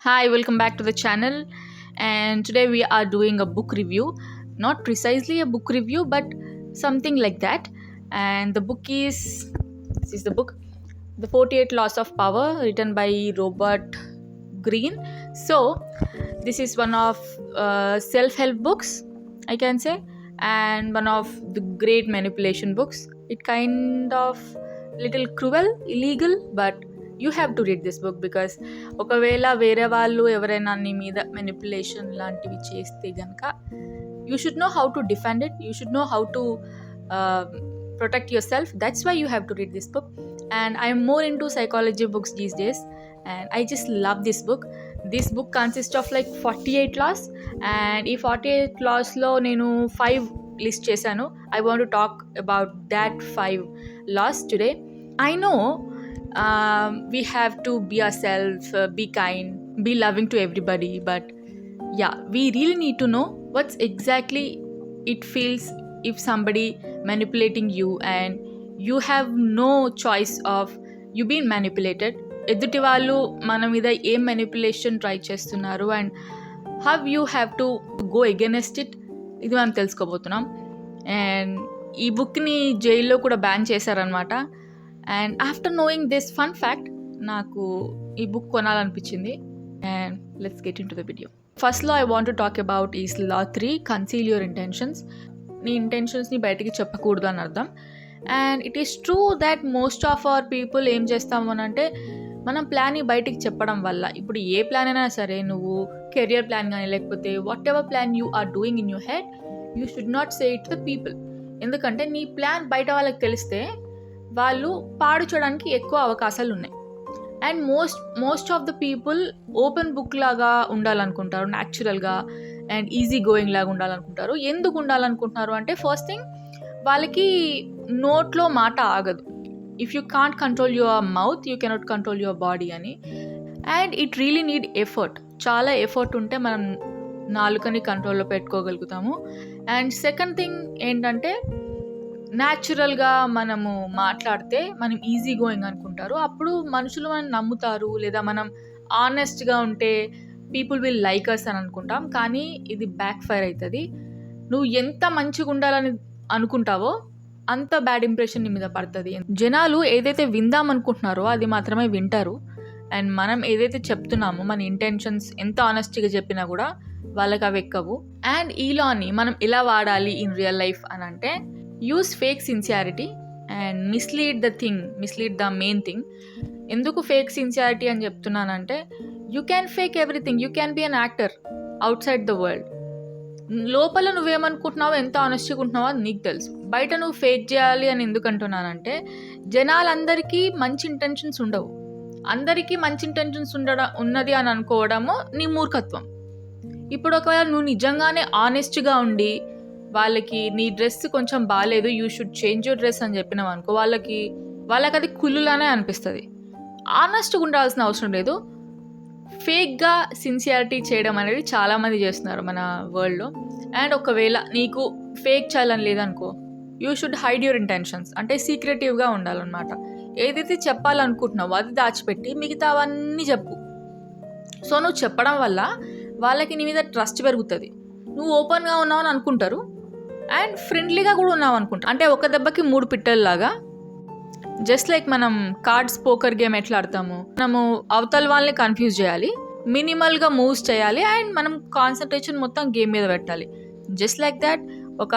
Hi, welcome back to the channel. And today we are doing a book review. Not precisely a book review, but something like that. And the book is this is the book, The 48 Laws of Power, written by Robert Greene. So, this is one of self help books, I can say, and one of the great manipulation books. It kind of little cruel, illegal, but you have to read this book because ఒకవేళ వేరే వాళ్ళు ఎవరైనా నీ మీద manipulation లాంటివి చేస్తే కనుక you should know how to defend it, you should know how to protect yourself. That's why you have to read this book. And I am more into psychology books these days, and I just love this book. This book consists of like 48 laws, and ఈ 48 laws లో నేను 5 list చేశాను. I want to talk about that 5 laws today. I know we have to be ourselves, be kind, be loving to everybody, but yeah, we really need to know what's exactly it feels if somebody manipulating you and you have no choice of you being manipulated. ఎదుటి వాళ్ళు మన మీద ఏం manipulation try చేస్తున్నారు and how you have to go against it, ఇది మనం తెలుసుకోబోతున్నాం. And ఈ బుక్ని జైల్లో కూడా బ్యాన్ చేశారనమాట. And after knowing this fun fact నాకు ఈ బుక్ కొనాలనిపించింది. And let's get into the video. ఫస్ట్లో I want to talk about is law 3, conceal your intentions. నీ ఇంటెన్షన్స్ని బయటికి చెప్పకూడదు అని అర్థం. And it is true that most of our people ఏం చేస్తాము అని అంటే మనం ప్లాన్ని బయటికి చెప్పడం వల్ల, ఇప్పుడు ఏ ప్లాన్ అయినా సరే, నువ్వు కెరియర్ ప్లాన్ కానీ లేకపోతే whatever plan you are doing in your head, you should not say it to the people. ఎందుకంటే నీ ప్లాన్ బయట వాళ్ళకి తెలిస్తే వాళ్ళు పాడు చేయడానికి ఎక్కువ అవకాశాలు ఉన్నాయి. And most of the people open book లాగా ఉండాలనుకుంటారు, న్యాచురల్గా అండ్ ఈజీ గోయింగ్ లాగా ఉండాలనుకుంటారు. ఎందుకు ఉండాలనుకుంటున్నారు అంటే, ఫస్ట్ థింగ్, వాళ్ళకి నోట్లో మాట ఆగదు. If you can't control your mouth, you cannot control your body అని. And it really need effort. చాలా ఎఫర్ట్ ఉంటే మనం నాలుకని కంట్రోల్లో పెట్టుకోగలుగుతాము. అండ్ సెకండ్ థింగ్ ఏంటంటే, న్యాచురల్గా మనము మాట్లాడితే మనం ఈజీ గోయింగ్ అనుకుంటారు. అప్పుడు మనుషులు మనం నమ్ముతారు, లేదా మనం ఆనెస్ట్గా ఉంటే పీపుల్ విల్ లైక్ అస్ అని అనుకుంటాం. కానీ ఇది బ్యాక్ ఫైర్ అవుతుంది. నువ్వు ఎంత మంచిగా ఉండాలని అనుకుంటావో అంత బ్యాడ్ ఇంప్రెషన్ నీ మీద పడుతుంది. జనాలు ఏదైతే విందాం అనుకుంటున్నారో అది మాత్రమే వింటారు. అండ్ మనం ఏదైతే చెప్తున్నామో, మన ఇంటెన్షన్స్ ఎంత ఆనెస్ట్గా చెప్పినా కూడా వాళ్ళకి అవి ఎక్కవు. అండ్ ఈ లాని మనం ఎలా వాడాలి ఇన్ రియల్ లైఫ్ అని అంటే, uses fake sincerity and mislead the main thing. ఎందుకు ఫేక్ సిన్సియారిటీ అని చెప్తున్నానంటే, you can fake everything, you can be an actor outside the world. లోపల నువ్వేమనుకుంటున్నావో, ఎంత ఆనెస్ట్గా ఉంటున్నావో అది నీకు తెలుసు. బయట నువ్వు ఫేక్ చేయాలి అని ఎందుకు అంటున్నానంటే, జనాలందరికీ మంచి ఇంటెన్షన్స్ ఉండవు. అందరికీ మంచి ఇంటెన్షన్స్ ఉన్నది అని అనుకోవడము నీ మూర్ఖత్వం. ఇప్పుడు ఒకవేళ నువ్వు నిజంగానే ఆనెస్ట్గా ఉండి వాళ్ళకి నీ డ్రెస్ కొంచెం బాగాలేదు, you should change your dress అని చెప్పినావు అనుకో, వాళ్ళకి అది కుళ్ళులానే అనిపిస్తుంది. ఆనెస్ట్గా ఉండాల్సిన అవసరం లేదు. ఫేక్గా సిన్సియారిటీ చేయడం అనేది చాలామంది చేస్తున్నారు మన వరల్డ్లో. అండ్ ఒకవేళ నీకు ఫేక్ చేయాలని లేదనుకో, you should hide your intentions. అంటే సీక్రెటివ్గా ఉండాలన్నమాట. ఏదైతే చెప్పాలనుకుంటున్నావో అది దాచిపెట్టి మిగతా అవన్నీ చెప్పు. సో నువ్వు చెప్పడం వల్ల వాళ్ళకి నీ మీద ట్రస్ట్ పెరుగుతుంది. నువ్వు ఓపెన్గా ఉన్నావు అని అనుకుంటారు అండ్ ఫ్రెండ్లీగా కూడా ఉన్నావు అనుకుంటా. అంటే ఒక దెబ్బకి 3 పిట్టల్లాగా. జస్ట్ లైక్ మనం కార్డ్స్ పోకర్ గేమ్ ఎట్లా ఆడతాము, మనము అవతల వాళ్ళని కన్ఫ్యూజ్ చేయాలి, మినిమల్గా మూవ్స్ చేయాలి అండ్ మనం కాన్సన్ట్రేషన్ మొత్తం గేమ్ మీద పెట్టాలి. జస్ట్ లైక్ దాట్ ఒక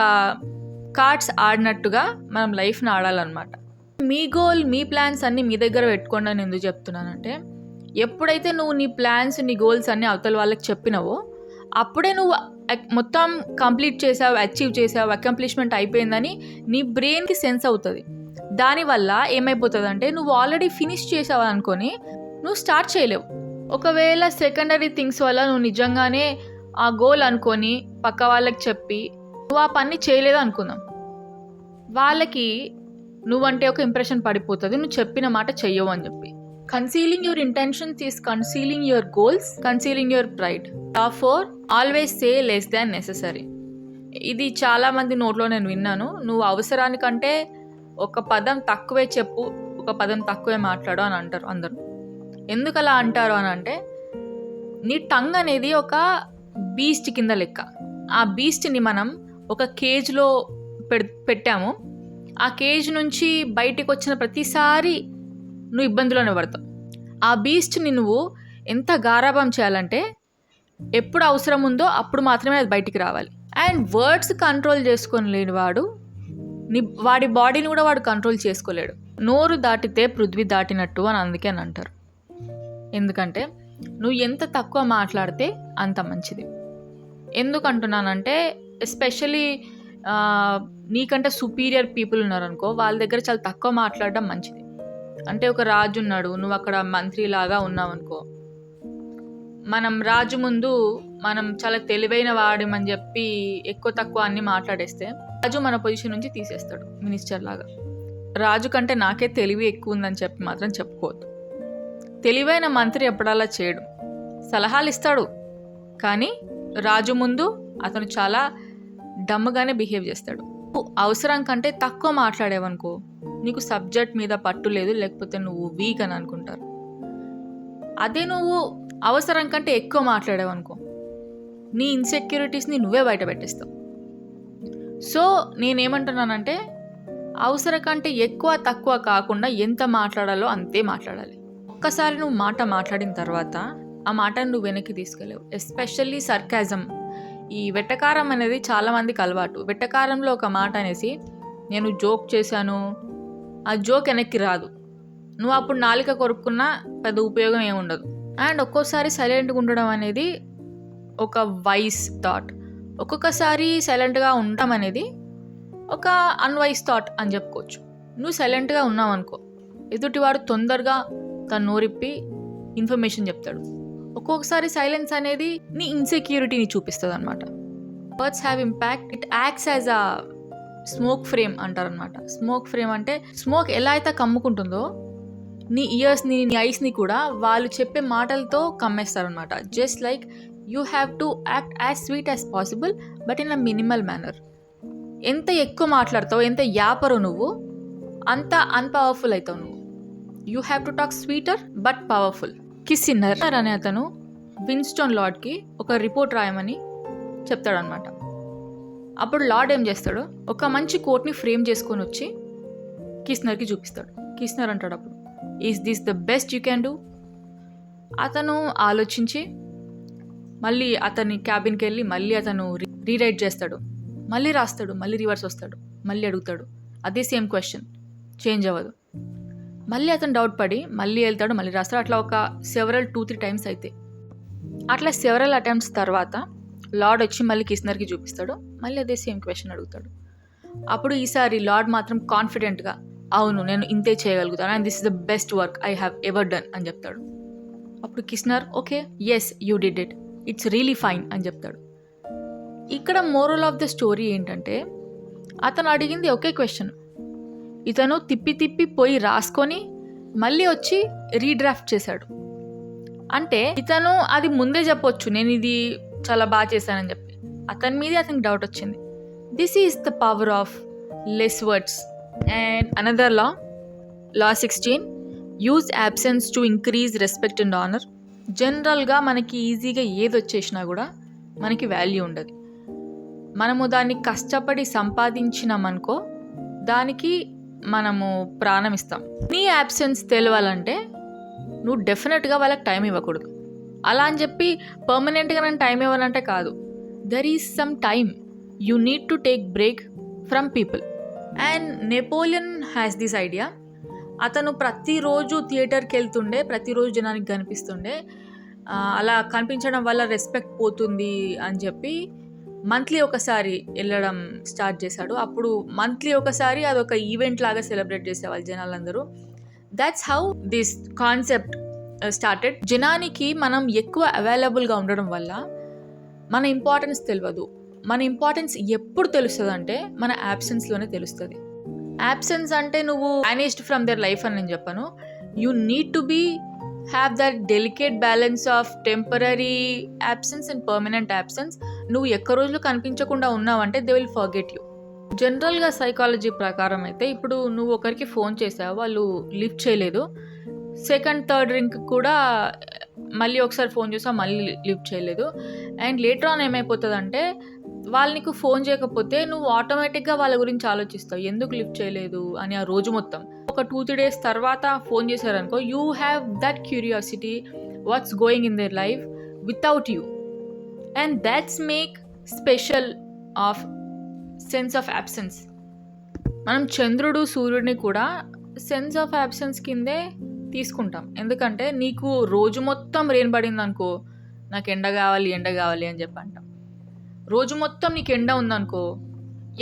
కార్డ్స్ ఆడినట్టుగా మనం లైఫ్ని ఆడాలన్నమాట. మీ గోల్, మీ ప్లాన్స్ అన్నీ మీ దగ్గర పెట్టుకోండి అని ఎందుకు చెప్తున్నానంటే, ఎప్పుడైతే నువ్వు నీ ప్లాన్స్, నీ గోల్స్ అన్నీ అవతల వాళ్ళకి చెప్పినావో అప్పుడే నువ్వు మొత్తం కంప్లీట్ చేసావు, అచీవ్ చేసావు, అకంప్లిష్మెంట్ అయిపోయిందని నీ బ్రెయిన్కి సెన్స్ అవుతుంది. దానివల్ల ఏమైపోతుంది అంటే, నువ్వు ఆల్రెడీ ఫినిష్ చేసావు అనుకొని నువ్వు స్టార్ట్ చేయలేవు. ఒకవేళ సెకండరీ థింగ్స్ వల్ల నువ్వు నిజంగానే ఆ గోల్ అనుకొని పక్క వాళ్ళకి చెప్పి నువ్వు ఆ పని చేయలేదు అనుకుందాం, వాళ్ళకి నువ్వంటే ఒక ఇంప్రెషన్ పడిపోతుంది, నువ్వు చెప్పిన మాట చెయ్యవు అని చెప్పి. Concealing your intentions is concealing your goals, concealing your pride. Therefore, always say less than necessary. ఇది చాలామంది నోట్లో నేను విన్నాను. నువ్వు అవసరానికంటే ఒక పదం తక్కువే చెప్పు, ఒక పదం తక్కువే మాట్లాడు అని అంటారు అందరూ. ఎందుకు అలా అంటారు అని అంటే, నీ టంగ్ అనేది ఒక బీస్ట్ కింద లెక్క. ఆ బీస్ట్ని మనం ఒక కేజ్లో పెట్టాము. ఆ కేజ్ నుంచి బయటికి వచ్చిన ప్రతిసారి నువ్వు ఇబ్బందులోనే పడతావు. ఆ బీస్ట్ని నువ్వు ఎంత గారాబం చేయాలంటే ఎప్పుడు అవసరం ఉందో అప్పుడు మాత్రమే అది బయటికి రావాలి. అండ్ వర్డ్స్ కంట్రోల్ చేసుకొని లేని వాడు వాడి బాడీని కూడా వాడు కంట్రోల్ చేసుకోలేడు. నోరు దాటితే పృథ్వీ దాటినట్టు అని అందుకే అని అంటారు. ఎందుకంటే నువ్వు ఎంత తక్కువ మాట్లాడితే అంత మంచిది. ఎందుకు అంటున్నానంటే ఎస్పెషలీ నీకంటే సుపీరియర్ పీపుల్ ఉన్నారనుకో, వాళ్ళ దగ్గర చాలా తక్కువ మాట్లాడడం మంచిది. అంటే ఒక రాజు ఉన్నాడు, నువ్వు అక్కడ మంత్రిలాగా ఉన్నావు అనుకో, మనం రాజు ముందు మనం చాలా తెలివైన వాడమని చెప్పి ఎక్కువ తక్కువ అన్ని మాట్లాడేస్తే రాజు మన పొజిషన్ నుంచి తీసేస్తాడు మినిస్టర్ లాగా. రాజు కంటే నాకే తెలివి ఎక్కువ ఉందని చెప్పి మాత్రం చెప్పుకోవద్దు. తెలివైన మంత్రి ఎప్పుడలా చేయడు, సలహాలు ఇస్తాడు, కానీ రాజు ముందు అతను చాలా డమ్గానే బిహేవ్ చేస్తాడు. అవసరం కంటే తక్కువ మాట్లాడేవనుకో, నీకు సబ్జెక్ట్ మీద పట్టు లేదు, లేకపోతే నువ్వు వీక్ అని అనుకుంటారు. అదే నువ్వు అవసరం కంటే ఎక్కువ మాట్లాడేవనుకో, నీ ఇన్సెక్యూరిటీస్ని నువ్వే బయట పెట్టేస్తావు. సో నేనేమంటున్నానంటే అవసరం కంటే ఎక్కువ తక్కువ కాకుండా ఎంత మాట్లాడాలో అంతే మాట్లాడాలి. ఒక్కసారి నువ్వు మాట మాట్లాడిన తర్వాత ఆ మాటను నువ్వు వెనక్కి తీసుకెళ్ళవు. ఎస్పెషల్లీ సర్కాజం, ఈ వెట్టకారం అనేది చాలామందికి అలవాటు. వెట్టకారంలో ఒక మాట అనేసి నేను జోక్ చేశాను, ఆ జోక్ వెనక్కి రాదు. నువ్వు అప్పుడు నాలిక కొరుక్కున్నా పెద్ద ఉపయోగం ఏమి ఉండదు. అండ్ ఒక్కోసారి సైలెంట్గా ఉండడం అనేది ఒక వైస్ థాట్, ఒక్కొక్కసారి సైలెంట్గా ఉండడం అనేది ఒక అన్వైస్ థాట్ అని చెప్పుకోవచ్చు. నువ్వు సైలెంట్గా ఉన్నావు అనుకో, ఎదుటివాడు తొందరగా తను నోరిప్పి ఇన్ఫర్మేషన్ చెప్తాడు. ఒక్కొక్కసారి సైలెన్స్ అనేది నీ ఇన్సెక్యూరిటీని చూపిస్తుంది అనమాట. Words have impact, it acts as a smoke frame అంటారనమాట. స్మోక్ ఫ్రేమ్ అంటే స్మోక్ ఎలా అయితే కమ్ముకుంటుందో నీ ఇయర్స్ని, నీ ఐస్ని కూడా వాళ్ళు చెప్పే మాటలతో కమ్మేస్తారనమాట. Just like you have to act as sweet as possible but in a minimal manner. ఎంత ఎక్కువ మాట్లాడతావు, ఎంత యాపరో నువ్వు, అంత అన్పవర్ఫుల్ అవుతావు నువ్వు. You have to talk sweeter but powerful. Kissinger అనే అతను విన్స్టన్ లార్డ్కి ఒక రిపోర్ట్ రాయమని చెప్తాడనమాట. అప్పుడు లార్డ్ ఏం చేస్తాడు, ఒక మంచి కోట్ని ఫ్రేమ్ చేసుకొని వచ్చి కిస్నర్కి చూపిస్తాడు. కిస్నర్ అంటాడు అప్పుడు, is this the best you can do? అతను ఆలోచించి మళ్ళీ అతని క్యాబిన్కి వెళ్ళి మళ్ళీ అతను రీరైట్ చేస్తాడు, మళ్ళీ రాస్తాడు, మళ్ళీ రివర్స్ వస్తాడు, మళ్ళీ అడుగుతాడు, అదే సేమ్ క్వశ్చన్, చేంజ్ అవ్వదు. మళ్ళీ అతను డౌట్ పడి మళ్ళీ వెళ్తాడు, మళ్ళీ రాస్తాడు. అట్లా ఒక సెవరల్ 2-3 టైమ్స్ అయితే, అట్లా సెవరల్ అటెంప్ట్స్ తర్వాత లార్డ్ వచ్చి మళ్ళీ కిస్నర్కి చూపిస్తాడు, మళ్ళీ అదే సేమ్ క్వశ్చన్ అడుగుతాడు. అప్పుడు ఈసారి లార్డ్ మాత్రం కాన్ఫిడెంట్గా, అవును నేను ఇంతే చేయగలుగుతాను, and this is the best work I have ever done అని చెప్తాడు. అప్పుడు Kissinger okay yes you did it, it's really fine అని చెప్తాడు. ఇక్కడ మోరల్ ఆఫ్ ద స్టోరీ ఏంటంటే, అతను అడిగింది ఒకే క్వశ్చన్, ఇతను తిప్పి తిప్పి పోయి రాసుకొని మళ్ళీ వచ్చి రీడ్రాఫ్ట్ చేశాడు. అంటే ఇతను అది ముందే చెప్పొచ్చు, నేను ఇది చాలా బాగా చేశానని చెప్పి. అతని మీదే అతనికి డౌట్ వచ్చింది. This is the power of less words. And another law 16, use absence to increase respect and honour. జనరల్గా మనకి ఈజీగా ఏది వచ్చేసినా కూడా మనకి వాల్యూ ఉండదు. మనము దాన్ని కష్టపడి సంపాదించినామనుకో దానికి మనము ప్రాణం ఇస్తాం. నీ యాబ్సెన్స్ తెలవాలంటే నువ్వు డెఫినెట్గా వాళ్ళకి టైం ఇవ్వకూడదు. అలా అని చెప్పి పర్మనెంట్గా నేను టైం ఇవ్వాలంటే కాదు. There is some time you need to take break from people. And Napoleon has this idea. అతను ప్రతిరోజు థియేటర్కి వెళ్తుండే, ప్రతిరోజు జనానికి కనిపిస్తుండే. అలా కనిపించడం వల్ల రెస్పెక్ట్ పోతుంది అని చెప్పి మంత్లీ ఒకసారి వెళ్ళడం స్టార్ట్ చేశాడు. అప్పుడు మంత్లీ ఒకసారి అదొక ఈవెంట్ లాగా సెలబ్రేట్ చేసేవాళ్ళు జనాలందరూ. That's how this concept started. జనానికి మనం ఎక్కువ అవైలబుల్గా ఉండడం వల్ల మన ఇంపార్టెన్స్ తెలియదు. మన ఇంపార్టెన్స్ ఎప్పుడు తెలుస్తుంది అంటే మన యాబ్సెన్స్లోనే తెలుస్తుంది. యాబ్సెన్స్ అంటే నువ్వు మేనేజ్డ్ ఫ్రమ్ దర్ లైఫ్ అని నేను చెప్పను. You need to be have that delicate balance of temporary absence and permanent absence. నువ్వు ఎక్క రోజులు కనిపించకుండా ఉన్నావంటే దే విల్ ఫర్గెట్ యూ. జనరల్గా సైకాలజీ ప్రకారం అయితే ఇప్పుడు నువ్వు ఒకరికి ఫోన్ చేసావు, వాళ్ళు లిఫ్ట్ చేయలేదు, సెకండ్ థర్డ్ రింగ్ కూడా మళ్ళీ ఒకసారి ఫోన్ చేసా, మళ్ళీ లిఫ్ట్ చేయలేదు. అండ్ లేటర్ ఆన్ ఏమైపోతుందంటే వాళ్ళు నీకు ఫోన్ చేయకపోతే నువ్వు ఆటోమేటిక్గా వాళ్ళ గురించి ఆలోచిస్తావు, ఎందుకు లిఫ్ట్ చేయలేదు అని. ఆ రోజు మొత్తం ఒక 2-3 డేస్ తర్వాత ఫోన్ చేశారనుకో, you have that curiosity what's going in their life without you. And that's make special of sense of absence. మనం చంద్రుడు సూర్యుడిని కూడా సెన్స్ ఆఫ్ యాబ్సెన్స్ కిందే తీసుకుంటాం. ఎందుకంటే నీకు రోజు మొత్తం రెయిన్ పడింది అనుకో, నాకు ఎండ కావాలి అని చెప్పి అంటాం. రోజు మొత్తం నీకు ఎండ ఉందనుకో,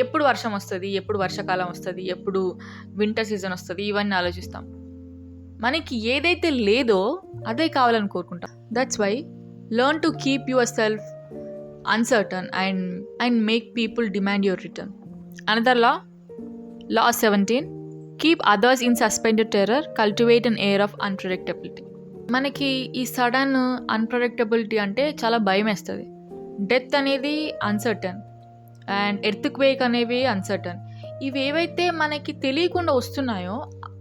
ఎప్పుడు వర్షం వస్తుంది, ఎప్పుడు వర్షాకాలం వస్తుంది, ఎప్పుడు వింటర్ సీజన్ వస్తుంది, ఇవన్నీ ఆలోచిస్తాం. మనకి ఏదైతే లేదో అదే కావాలని కోరుకుంటాం. That's why learn to keep yourself uncertain and make people demand your return. Another law 17, keep others in suspended terror, cultivate an air of unpredictability. మనకి ఈ సడన్ అన్ప్రెడిక్టబిలిటీ అంటే చాలా భయం వేస్తుంది. డెత్ అనేది అన్సర్టన్ అండ్ ఎర్త్క్వేక్ అనేవి uncertain. ఇవి ఏవైతే మనకి తెలియకుండా వస్తున్నాయో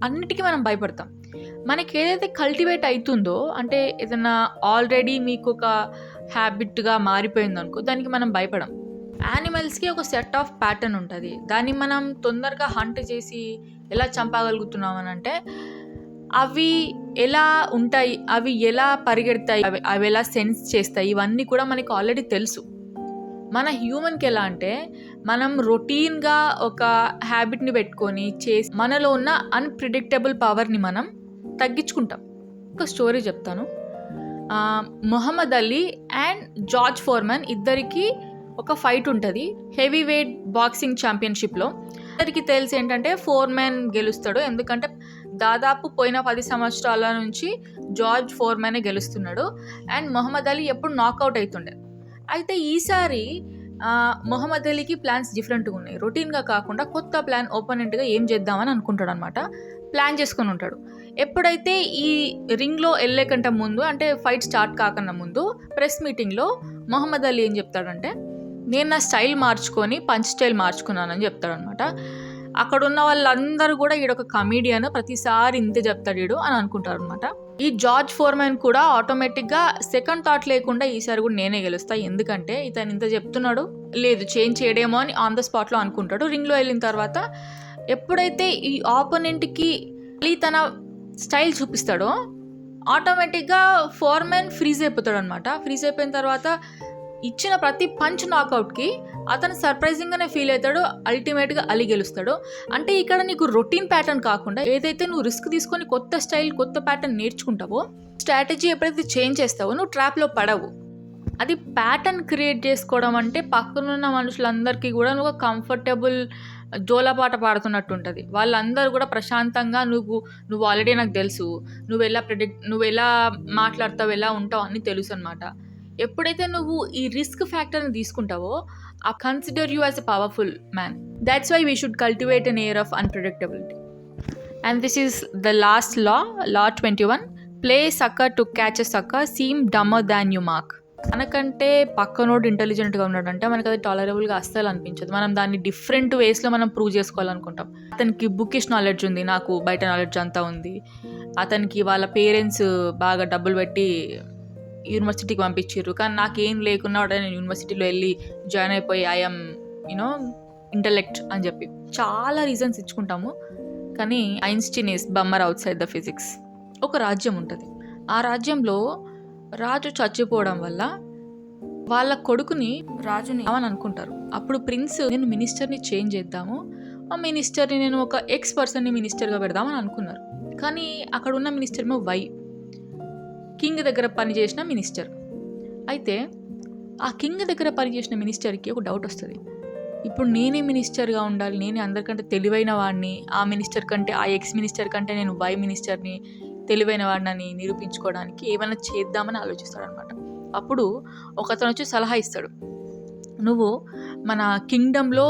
అన్నిటికీ మనం భయపడతాం. మనకి ఏదైతే కల్టివేట్ అవుతుందో, అంటే ఏదైనా ఆల్రెడీ మీకు ఒక హ్యాబిట్గా మారిపోయిందనుకో, దానికి మనం భయపడం. యానిమల్స్కి ఒక సెట్ ఆఫ్ ప్యాటర్న్ ఉంటుంది. దాన్ని మనం తొందరగా హంట్ చేసి ఎలా చంపగలుగుతున్నాం అని అంటే, అవి ఎలా ఉంటాయి, అవి ఎలా పరిగెడతాయి, అవి ఎలా సెన్స్ చేస్తాయి, ఇవన్నీ కూడా మనకి ఆల్రెడీ తెలుసు. మన హ్యూమన్కి ఎలా అంటే, మనం రొటీన్గా ఒక హ్యాబిట్ని పెట్టుకొని చేసి మనలో ఉన్న అన్ప్రిడిక్టబుల్ పవర్ని మనం తగ్గించుకుంటాం. ఒక స్టోరీ చెప్తాను. Muhammad Ali and George Foreman ఇద్దరికి ఒక ఫైట్ ఉంటుంది హెవీ వెయిట్ బాక్సింగ్ ఛాంపియన్షిప్లో. ఇద్దరికి తెలిసి ఏంటంటే ఫోర్మెన్ గెలుస్తాడు, ఎందుకంటే దాదాపు పోయిన 10 సంవత్సరాల నుంచి జార్జ్ ఫోర్మెనే గెలుస్తున్నాడు అండ్ మొహమ్మద్ అలీ ఎప్పుడు నాకౌట్ అవుతుండే. అయితే ఈసారి మొహమ్మద్ అలీకి ప్లాన్స్ డిఫరెంట్గా ఉన్నాయి. రొటీన్గా కాకుండా కొత్త ప్లాన్, ఓపోనెంట్గా ఏం చేద్దామని అనుకుంటాడు అనమాట. ప్లాన్ చేసుకొని ఉంటాడు. ఎప్పుడైతే ఈ రింగ్లో వెళ్ళే కంటే ముందు, అంటే ఫైట్ స్టార్ట్ కాకుండా ముందు ప్రెస్ మీటింగ్లో మొహమ్మద్ అలీ ఏం చెప్తాడంటే, నేను నా స్టైల్ మార్చుకొని పంచ్ స్టైల్ మార్చుకున్నానని చెప్తాడనమాట. అక్కడ ఉన్న వాళ్ళందరూ కూడా ఈడొక కమీడియన్, ప్రతిసారి ఇంతే చెప్తాడు ఈడు అని అనుకుంటారు అనమాట. ఈ జార్జ్ ఫోర్మెన్ కూడా ఆటోమేటిక్గా సెకండ్ థాట్ లేకుండా ఈసారి కూడా నేనే గెలుస్తా, ఎందుకంటే ఇతను ఇంత చెప్తున్నాడు, లేదు చేంజ్ చేయడేమో అని ఆన్ ద స్పాట్లో అనుకుంటాడు. రింగ్లో వెళ్ళిన తర్వాత ఎప్పుడైతే ఈ ఆపోనెంట్కి తన స్టైల్ చూపిస్తాడో ఆటోమేటిక్గా ఫోర్మెన్ ఫ్రీజ్ అయిపోతాడు అనమాట. ఫ్రీజ్ అయిపోయిన తర్వాత ఇచ్చిన ప్రతి పంచ్ నాకౌట్కి అతను సర్ప్రైజింగ్గానే ఫీల్ అవుతాడు. అల్టిమేట్గా అలీ గెలుస్తాడు. అంటే ఇక్కడ నీకు రొటీన్ ప్యాటర్న్ కాకుండా ఏదైతే నువ్వు రిస్క్ తీసుకొని కొత్త స్టైల్, కొత్త ప్యాటర్న్ నేర్చుకుంటావో, స్ట్రాటజీ ఎప్పుడైతే చేంజ్ చేస్తావో నువ్వు ట్రాప్లో పడవు. అది ప్యాటర్న్ క్రియేట్ చేసుకోవడం అంటే పక్కనున్న మనుషులందరికీ కూడా నువ్వు కంఫర్టబుల్ జోలపాట పాడుతున్నట్టు ఉంటుంది. వాళ్ళందరూ కూడా ప్రశాంతంగా నువ్వు ఆల్రెడీ నాకు తెలుసు, నువ్వు ఎలా మాట్లాడతావు, ఎలా ఉంటావు అని తెలుసు అనమాట. ఎప్పుడైతే నువ్వు ఈ risk ఫ్యాక్టర్ని తీసుకుంటావో, I consider you as a powerful man. That's why we should cultivate an air of unpredictability. And this is the last law, law 21. Play sucker to catch a sucker, seem dumber than you mark. మనకంటే పక్కనోడు ఇంటెలిజెంట్గా ఉన్నాడంటే మనకు అది టాలరబుల్గా అస్సలు అనిపించదు. మనం దాన్ని different వేస్లో మనం prove చేసుకోవాలనుకుంటాం. అతనికి బుకిష్ నాలెడ్జ్ ఉంది, నాకు బయట నాలెడ్జ్ అంతా ఉంది. అతనికి వాళ్ళ పేరెంట్స్ బాగా డబ్బులు పెట్టి యూనివర్సిటీకి పంపించారు, కానీ నాకేం లేకున్నా నేను యూనివర్సిటీలో వెళ్ళి జాయిన్ అయిపోయి ఐఎమ్ ఇంటలెక్ట్ అని చెప్పి చాలా రీజన్స్ ఇచ్చుకుంటాము. కానీ Einstein is bummer outside the physics. ఒక రాజ్యం ఉంటుంది. ఆ రాజ్యంలో రాజు చచ్చిపోవడం వల్ల వాళ్ళ కొడుకుని రాజుని అని అనుకుంటారు. అప్పుడు ప్రిన్స్, నేను మినిస్టర్ని చేంజ్ చేద్దాము, ఆ మినిస్టర్ని నేను ఒక ఎక్స్ పర్సన్ని మినిస్టర్గా పెడదామని అనుకున్నారు. కానీ అక్కడ ఉన్న మినిస్టర్ ఏమో కింగ్ దగ్గర పనిచేసిన మినిస్టర్. అయితే ఆ కింగ్ దగ్గర పనిచేసిన మినిస్టర్కి ఒక డౌట్ వస్తుంది, ఇప్పుడు నేనే మినిస్టర్గా ఉండాలి, నేనే అందరికంటే తెలివైన వాడిని, ఆ మినిస్టర్ కంటే, ఆ ఎక్స్ మినిస్టర్ కంటే నేను వై మినిస్టర్ని, తెలివైన వాడిని నిరూపించుకోవడానికి ఏమైనా చేద్దామని ఆలోచిస్తాడు అనమాట. అప్పుడు ఒకతను వచ్చి సలహా ఇస్తాడు, నువ్వు మన కింగ్డమ్లో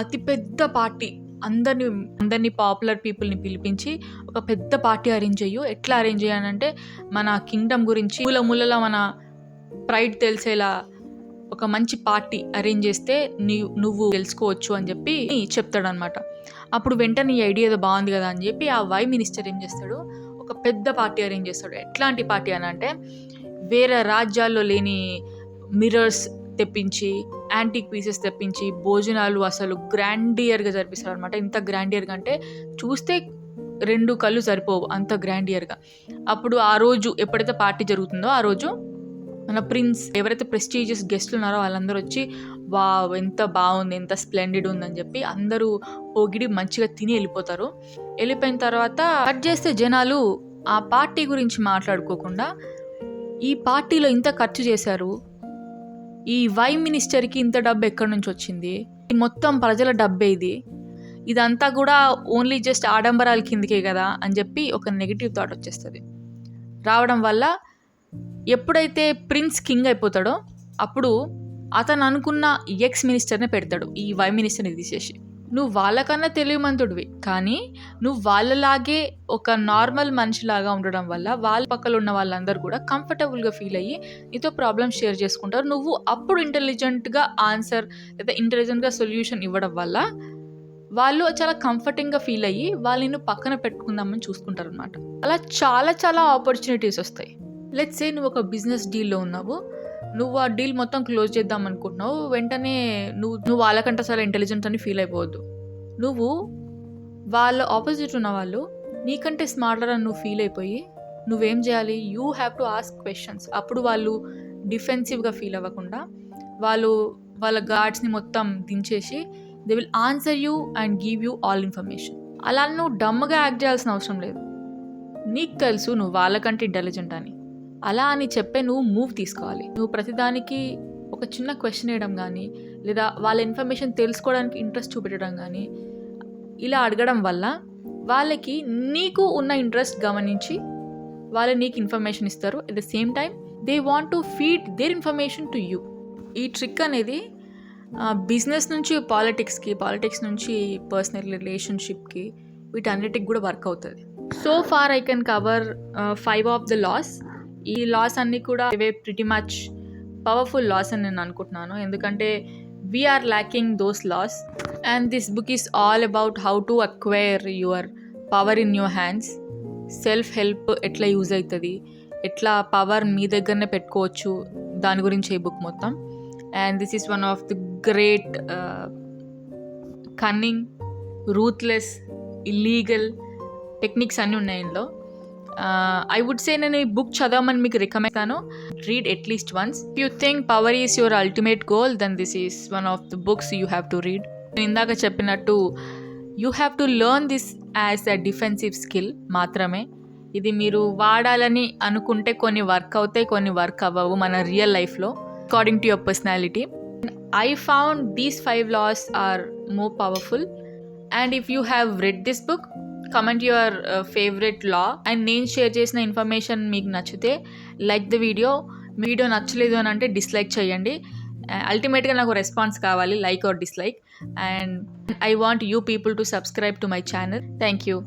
అతిపెద్ద పార్టీ, అందరినీ పాపులర్ పీపుల్ని పిలిపించి ఒక పెద్ద పార్టీ అరేంజ్ చెయ్యు. ఎట్లా అరేంజ్ చేయాలంటే మన కింగ్డమ్ గురించి మూలలా మన ప్రైడ్ తెలిసేలా ఒక మంచి పార్టీ అరేంజ్ చేస్తే నువ్వు తెలుసుకోవచ్చు అని చెప్పి చెప్తాడనమాట. అప్పుడు వెంటనే ఈ ఐడియా ఏదో బాగుంది కదా అని చెప్పి ఆ వై మినిస్టర్ ఏం చేస్తాడు, ఒక పెద్ద పార్టీ అరేంజ్ చేస్తాడు. ఎట్లాంటి పార్టీ అని అంటే వేరే రాజ్యాల్లో లేని మిర్రర్స్ తెప్పించి, యాంటిక్ పీసెస్ తెప్పించి, భోజనాలు అసలు గ్రాండియర్గా జరిపిస్తారు అనమాట. ఇంత గ్రాండియర్గా అంటే చూస్తే 2 కళ్ళు సరిపోవు, అంత గ్రాండియర్గా. అప్పుడు ఆ రోజు ఎప్పుడైతే పార్టీ జరుగుతుందో ఆ రోజు మన ప్రిన్స్ ఎవరైతే ప్రెస్టీజియస్ గెస్ట్లు ఉన్నారో వాళ్ళందరూ వచ్చి వావ్ ఎంత బాగుంది, ఎంత స్ప్లెండిడ్ ఉందని చెప్పి అందరూ పొగిడి మంచిగా తిని వెళ్ళిపోతారు. వెళ్ళిపోయిన తర్వాత కట్ చేస్తే జనాలు ఆ పార్టీ గురించి మాట్లాడుకోకుండా ఈ పార్టీలో ఇంత ఖర్చు చేశారు, ఈ వైన్ మినిస్టర్కి ఇంత డబ్బు ఎక్కడి నుంచి వచ్చింది, ఈ మొత్తం ప్రజల డబ్బే ఇదంతా కూడా ఓన్లీ జస్ట్ ఆడంబరాల కిందకే కదా అని చెప్పి ఒక నెగిటివ్ థాట్ వచ్చేస్తుంది. రావడం వల్ల ఎప్పుడైతే ప్రిన్స్ కింగ్ అయిపోతాడో అప్పుడు అతను అనుకున్న ఎక్స్ మినిస్టర్నే పెడతాడు, ఈ వైన్ మినిస్టర్ని తీసేసి. నువ్వు వాళ్ళకన్నా తెలివిమంతుడివి, కానీ నువ్వు వాళ్ళలాగే ఒక నార్మల్ మనిషిలాగా ఉండడం వల్ల వాళ్ళ పక్కన ఉన్న వాళ్ళందరూ కూడా కంఫర్టబుల్గా ఫీల్ అయ్యి నీతో ప్రాబ్లమ్స్ షేర్ చేసుకుంటారు. నువ్వు అప్పుడు ఇంటెలిజెంట్గా ఆన్సర్ లేదా ఇంటెలిజెంట్గా సొల్యూషన్ ఇవ్వడం వల్ల వాళ్ళు చాలా కంఫర్టింగ్గా ఫీల్ అయ్యి వాళ్ళని పక్కన పెట్టుకుందామని చూసుకుంటారు అనమాట. అలా చాలా చాలా ఆపర్చునిటీస్ వస్తాయి. లెట్స్ సే నువ్వు ఒక బిజినెస్ డీల్లో ఉన్నావు, నువ్వు ఆ డీల్ మొత్తం క్లోజ్ చేద్దాం అనుకుంటున్నావు. వెంటనే నువ్వు వాళ్ళకంటే చాలా ఇంటెలిజెంట్ అని ఫీల్ అయిపోవద్దు. నువ్వు వాళ్ళ ఆపోజిట్ ఉన్న వాళ్ళు నీకంటే స్మార్టర్ అని నువ్వు ఫీల్ అయిపోయి నువ్వేం చేయాలి, you have to ask questions. అప్పుడు వాళ్ళు డిఫెన్సివ్గా ఫీల్ అవ్వకుండా వాళ్ళ గార్డ్స్ని మొత్తం దించేసి they will answer you and give you all information. అలా నువ్వు డమ్గా యాక్ట్ చేయాల్సిన అవసరం లేదు. నీకు తెలుసు నువ్వు వాళ్ళకంటే ఇంటెలిజెంట్ అని. అలా అని చెప్పే నువ్వు మూవ్ తీసుకోవాలి. నువ్వు ప్రతిదానికి ఒక చిన్న క్వశ్చన్ వేయడం కానీ లేదా వాళ్ళ ఇన్ఫర్మేషన్ తెలుసుకోవడానికి ఇంట్రెస్ట్ చూపెట్టడం కానీ ఇలా అడగడం వల్ల వాళ్ళకి నీకు ఉన్న ఇంట్రెస్ట్ గమనించి వాళ్ళు నీకు ఇన్ఫర్మేషన్ ఇస్తారు. At the same time they want to feed their information to you. ఈ ట్రిక్ అనేది బిజినెస్ నుంచి పాలిటిక్స్కి, పాలిటిక్స్ నుంచి పర్సనల్ రిలేషన్షిప్కి, వీటన్నిటికి కూడా వర్క్ అవుతుంది. So far I can cover 5 of the laws. ఈ లాస్ అన్నీ కూడా ఇవే ప్రిటీ మచ్ పవర్ఫుల్ లాస్ అని నేను అనుకుంటున్నాను, ఎందుకంటే we're lacking those laws. And this book is all about how to acquire your power in your hands. Self help ఎట్లా use అవుతుంది, ఎట్లా పవర్ మీ దగ్గరనే పెట్టుకోవచ్చు, దాని గురించి ఈ బుక్ మొత్తం. And this is one of the great cunning, ruthless, illegal techniques అన్నీ ఉన్నాయి ఇందులో. ఐ వుడ్ సే నేను ఈ బుక్ చదవమని మీకు రికమెండ్ చేస్తాను. Read at least once. If you think power is your ultimate goal, then this is one of the books you have to read. నేను ఇందాక చెప్పినట్టు you have to learn this as a defensive skill మాత్రమే. ఇది మీరు వాడాలని అనుకుంటే కొన్ని work అవుతాయి, కొన్ని వర్క్ అవ్వవు మన రియల్ లైఫ్లో, according to your personality. I found these 5 laws are more powerful. And if you have read this book, comment your favorite law. And నేను షేర్ చేసిన ఇన్ఫర్మేషన్ మీకు నచ్చితే లైక్ ద వీడియో నచ్చలేదు అని అంటే డిస్లైక్ చేయండి. అల్టిమేట్గా నాకు రెస్పాన్స్ కావాలి, like are dislike. And I want you people to subscribe to my channel. Thank you.